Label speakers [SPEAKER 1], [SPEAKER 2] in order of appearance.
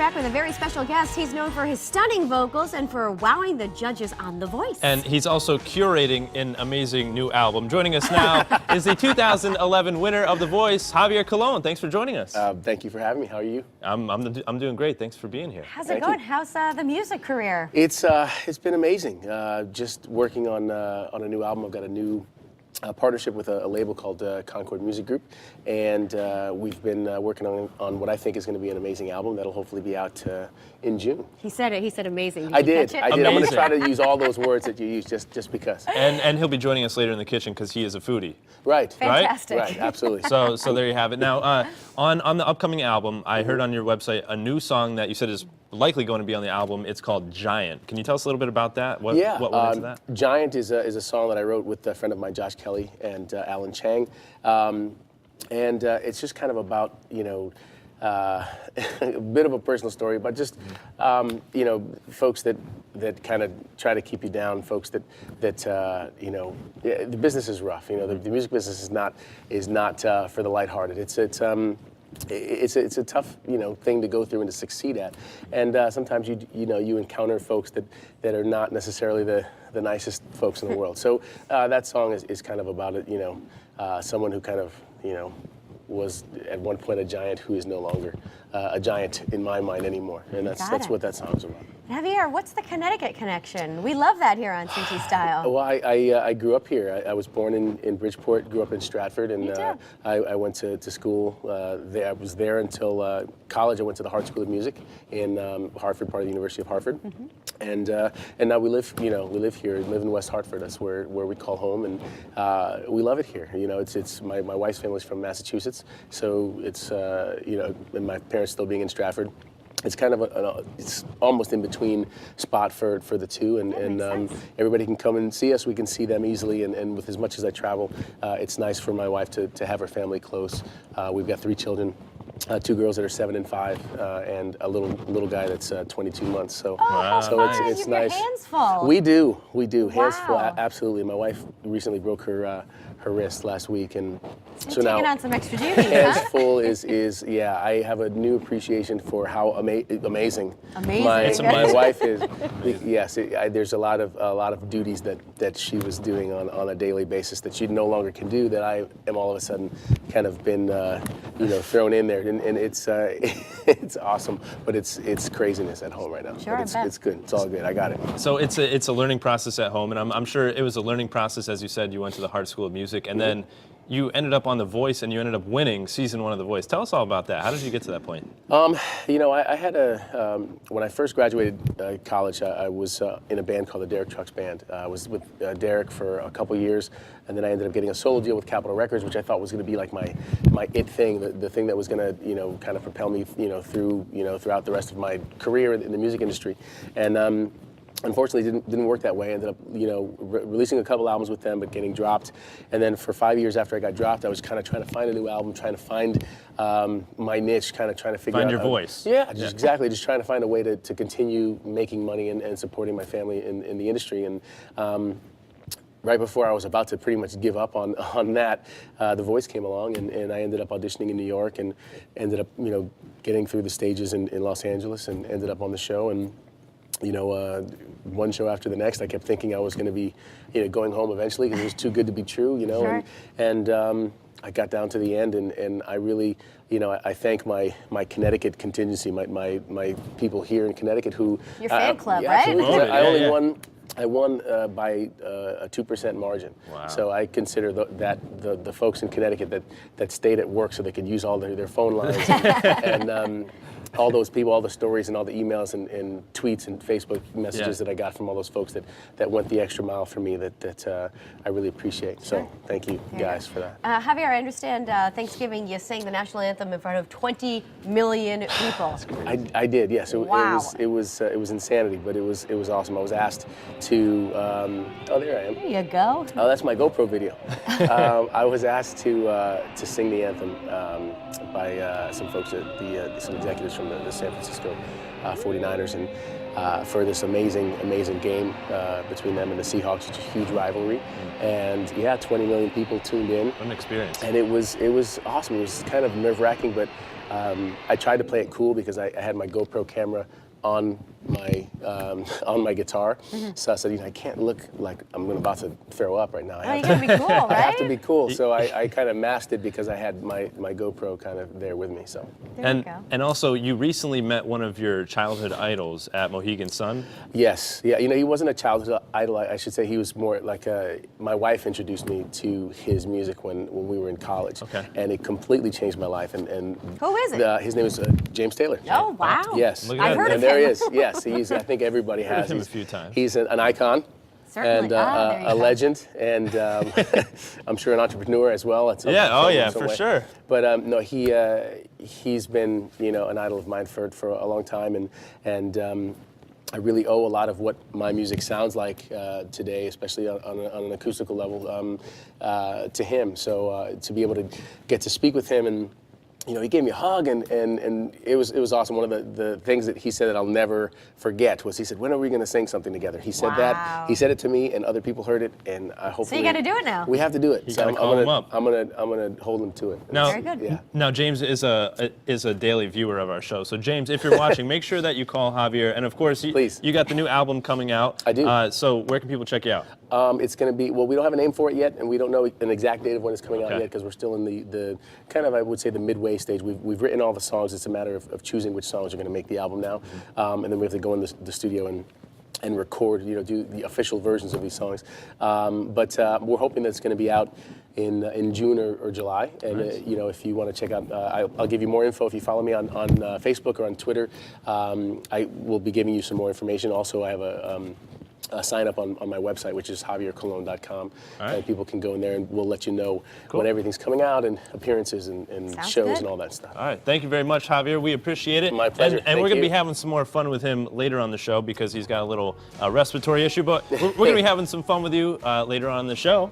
[SPEAKER 1] back with a very special guest. He's known for his stunning vocals and for wowing the judges on The Voice.
[SPEAKER 2] And he's also curating an amazing new album. Joining us now is the 2011 winner of The Voice, Javier Colon. Thanks for joining us.
[SPEAKER 3] Thank you for having me. How are you?
[SPEAKER 2] I'm doing great. Thanks for being here.
[SPEAKER 1] How's it going? How's the music career?
[SPEAKER 3] It's been amazing. Just working on a new album. I've got a new partnership with a label called Concord Music Group, and we've been working on what I think is going to be an amazing album that'll hopefully be out in June.
[SPEAKER 1] He said it. He said amazing.
[SPEAKER 3] I did.
[SPEAKER 1] Catch it?
[SPEAKER 3] I'm going to try to use all those words that you use just because.
[SPEAKER 2] And he'll be joining us later in the kitchen because he is a foodie.
[SPEAKER 3] Right.
[SPEAKER 1] Fantastic.
[SPEAKER 3] Right. Absolutely.
[SPEAKER 2] So there you have it. Now, on the upcoming album, I heard on your website a new song that you said is likely going to be on the album. It's called Giant. Can you tell us a little bit about that? What went into that?
[SPEAKER 3] Giant is a song that I wrote with a friend of mine, Josh Kelly, and Alan Chang. And it's just kind of about, a bit of a personal story, but just, folks that kind of try to keep you down, folks that the business is rough. The music business is not for the lighthearted. It's a tough, thing to go through and to succeed at. And sometimes you encounter folks that are not necessarily the nicest folks in the world. So that song is kind of about it, someone who kind of, was at one point a giant who is no longer a giant in my mind anymore. And that's what that song's about.
[SPEAKER 1] Javier, what's the Connecticut connection? We love that here on CT Style.
[SPEAKER 3] Well, I grew up here. I was born in Bridgeport, grew up in Stratford, and I went to school there. I was there until college. I went to the Hart School of Music in Hartford, part of the University of Hartford. And now we live here, live in West Hartford. That's where we call home, and we love it here. It's my wife's family's from Massachusetts, so it's and my parents still being in Stratford. It's kind of it's almost in between spot for the two, and everybody can come and see us. We can see them easily, and with as much as I travel, it's nice for my wife to have her family close. We've got 3 children. 2 girls that are 7 and 5, and a little guy that's 22 months. So, it's nice.
[SPEAKER 1] Hands full.
[SPEAKER 3] We do. Hands full.
[SPEAKER 1] Wow.
[SPEAKER 3] Absolutely. My wife recently broke her wrist last week, and
[SPEAKER 1] so now taking on some extra duties.
[SPEAKER 3] Hands full is yeah. I have a new appreciation for how amazing my wife is. Yes, there's a lot of duties that she was doing on a daily basis that she no longer can do, that I am all of a sudden kind of been thrown in there, and it's awesome, but it's craziness at home right now.
[SPEAKER 1] Sure,
[SPEAKER 3] but it's good. It's all good. I got it.
[SPEAKER 2] So it's a learning process at home, and I'm sure it was a learning process. As you said, you went to the Hart School of Music, and then you ended up on The Voice, and you ended up winning season 1 of The Voice. Tell us all about that. How did you get to that point?
[SPEAKER 3] I had when I first graduated college, I was in a band called the Derek Trucks Band. I was with Derek for a couple years, and then I ended up getting a solo deal with Capitol Records, which I thought was going to be like my it thing, the thing that was going to kind of propel me throughout the rest of my career in the music industry. And unfortunately, didn't work that way. I ended up, releasing a couple albums with them, but getting dropped. And then for 5 years after I got dropped, I was kind of trying to find a new album, trying to find my niche, kind of trying to figure out.
[SPEAKER 2] Find your voice.
[SPEAKER 3] Yeah, exactly. Just trying to find a way to continue making money and supporting my family in the industry. And right before I was about to pretty much give up on that, The Voice came along, and I ended up auditioning in New York, and ended up, getting through the stages in Los Angeles, and ended up on the show. And one show after the next, I kept thinking I was going to be, going home eventually, because it was too good to be true,
[SPEAKER 1] Sure.
[SPEAKER 3] And I got down to the end, and I really, I thank my Connecticut contingency, my people here in Connecticut who.
[SPEAKER 1] Your fan club,
[SPEAKER 3] yeah,
[SPEAKER 1] right?
[SPEAKER 3] Absolutely. I won by a 2% margin.
[SPEAKER 2] Wow.
[SPEAKER 3] So I consider the folks in Connecticut that stayed at work so they could use all their phone lines and all those people, all the stories and all the emails and tweets and Facebook messages that I got from all those folks that went the extra mile for me that I really appreciate. So thank you guys for that.
[SPEAKER 1] Javier, I understand Thanksgiving you sang the national anthem in front of 20 million people.
[SPEAKER 3] I did, yes.
[SPEAKER 1] Wow.
[SPEAKER 3] It was insanity, but it was awesome. I was asked to oh, there I am.
[SPEAKER 1] There you go.
[SPEAKER 3] Oh, that's my GoPro video. I was asked to sing the anthem by some folks some executives from the San Francisco 49ers, and for this amazing game between them and the Seahawks. It's a huge rivalry, and 20 million people tuned in.
[SPEAKER 2] What an experience!
[SPEAKER 3] And it was awesome. It was kind of nerve-wracking, but I tried to play it cool because I had my GoPro camera on my guitar. So I said, I can't look like I'm about to throw up right now.
[SPEAKER 1] You gotta be cool, right?
[SPEAKER 3] I have to be cool. So I kind of masked it because I had my GoPro kind of there with me. So.
[SPEAKER 2] And also, you recently met one of your childhood idols at Mohegan Sun.
[SPEAKER 3] Yes, yeah. He wasn't a childhood idol. I should say he was more like my wife introduced me to his music when we were in college.
[SPEAKER 2] Okay.
[SPEAKER 3] And it completely changed my life. And
[SPEAKER 1] who is it?
[SPEAKER 3] His name is James Taylor.
[SPEAKER 1] Oh, wow.
[SPEAKER 3] Yes.
[SPEAKER 2] Look at
[SPEAKER 1] I've heard
[SPEAKER 3] and
[SPEAKER 1] of
[SPEAKER 3] there
[SPEAKER 1] him.
[SPEAKER 3] he is. Yes, I think everybody has.
[SPEAKER 2] him a few times.
[SPEAKER 3] He's an icon.
[SPEAKER 1] Certainly.
[SPEAKER 3] And
[SPEAKER 1] there you
[SPEAKER 3] a
[SPEAKER 1] go.
[SPEAKER 3] legend, and I'm sure an entrepreneur as well. At some
[SPEAKER 2] for
[SPEAKER 3] way.
[SPEAKER 2] sure.
[SPEAKER 3] But no, he's been an idol of mine for a long time, and I really owe a lot of what my music sounds like today, especially on an acoustical level, to him. So to be able to get to speak with him and. He gave me a hug, and it was awesome. One of the things that he said that I'll never forget was he said, "When are we going to sing something together?" He said that. He said it to me, and other people heard it, and I hope.
[SPEAKER 1] So you got to do it now.
[SPEAKER 3] We have to do it.
[SPEAKER 2] You
[SPEAKER 3] So
[SPEAKER 2] gotta call him up.
[SPEAKER 3] I'm gonna hold him to it.
[SPEAKER 2] Now,
[SPEAKER 1] Very good.
[SPEAKER 3] Yeah.
[SPEAKER 2] Now, James is a daily viewer of our show. So, James, if you're watching, make sure that you call Javier. And of course,
[SPEAKER 3] Please.
[SPEAKER 2] You got the new album coming out.
[SPEAKER 3] I do.
[SPEAKER 2] So, where can people check you out?
[SPEAKER 3] It's going to be, we don't have a name for it yet, and we don't know an exact date of when it's coming out
[SPEAKER 2] Okay.
[SPEAKER 3] yet because we're still in the kind of, I would say, the midway stage. We've written all the songs. It's a matter of choosing which songs are going to make the album now. And then we have to go in the studio and record, do the official versions of these songs. But we're hoping that it's going to be out in June or July. And if you want to check out, I'll give you more info if you follow me on Facebook or on Twitter. I will be giving you some more information. Also, I have a sign up on my website, which is javiercolon.com.
[SPEAKER 2] Right.
[SPEAKER 3] And people can go in there and we'll let you know
[SPEAKER 2] Cool.
[SPEAKER 3] when everything's coming out and appearances and
[SPEAKER 1] Sounds
[SPEAKER 3] shows
[SPEAKER 1] good.
[SPEAKER 3] and all that stuff.
[SPEAKER 2] All right. Thank you very much, Javier. We appreciate it.
[SPEAKER 3] My pleasure.
[SPEAKER 2] And we're
[SPEAKER 3] Thank
[SPEAKER 2] going to be
[SPEAKER 3] you.
[SPEAKER 2] having some more fun with him later on the show because he's got a little respiratory issue. But we're going to be having some fun with you later on in the show.